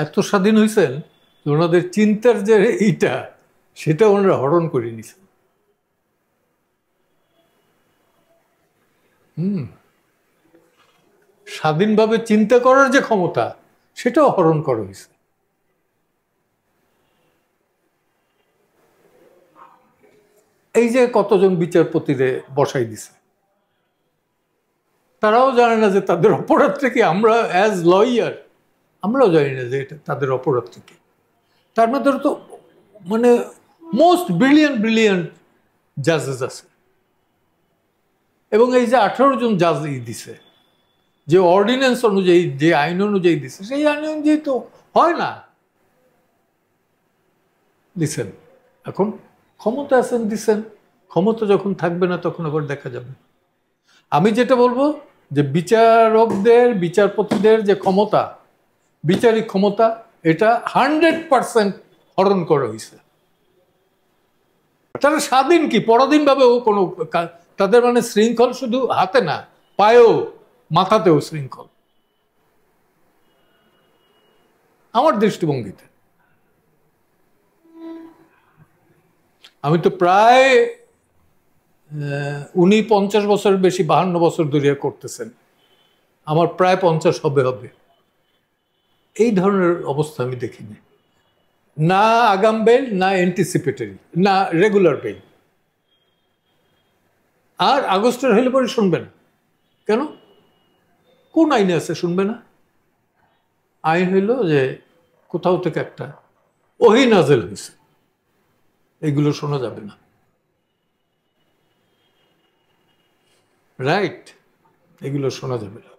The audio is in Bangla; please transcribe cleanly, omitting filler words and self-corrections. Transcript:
এত স্বাধীন হয়েছেন যে ওনাদের চিন্তার যে এইটা সেটা ওনারা হরণ করে নিছেন। স্বাধীনভাবে চিন্তা করার যে ক্ষমতা সেটাও হরণ করা হয়েছে। এই যে কতজন বিচারপতিরে বসাই দিছে, তারাও জানে না যে তাদের অপরাধটা কি। আমরা অ্যাজ লয়ার আমরাও জানি না যে এটা তাদের অপরাধটা কি। তার মধ্যে তো মানে মোস্ট ব্রিলিয়ান্ট ব্রিলিয়ান্ট জাজেস আছে। এবং এই যে 18 জন জাজ দিছে, যে অর্ডিন্যান্স অনুযায়ী, যে আইন অনুযায়ী দিছে, সেই আইন অনুযায়ী তো হয় না। দিছেন, এখন ক্ষমতা আছেন দিছেন, ক্ষমতা যখন থাকবে না তখন আবার দেখা যাবে। আমি যেটা বলবো যে বিচারকদের, বিচারপতিদের যে ক্ষমতা, বিচারিক ক্ষমতা, এটা 100% হরণ করা হয়েছে। তারা স্বাধীন কি পরাধীনভাবেও কোনো তাদের মানে শৃঙ্খল শুধু হাতে না, পায়েও মাথাতেও শৃঙ্খল আমার দৃষ্টিভঙ্গিতে। আমি তো প্রায় উনি 50 বছর বেশি, 52 বছর ধরে করতেছেন, আমার প্রায় 50 হবে হবে। এই ধরনের অবস্থা আমি দেখিনি, না আগাম বেল, না অ্যান্টিসিপেটরি, না রেগুলার বেল। আর আগস্টের হলে পরে শুনবে না কেন? কোন আইনে আছে শুনবে না? আইন হইল যে কোথাও থেকে একটা ওহী নাজেল হয়েছে, এগুলো শোনা যাবে না। রাইট, এগুলো শোনা যাবে না।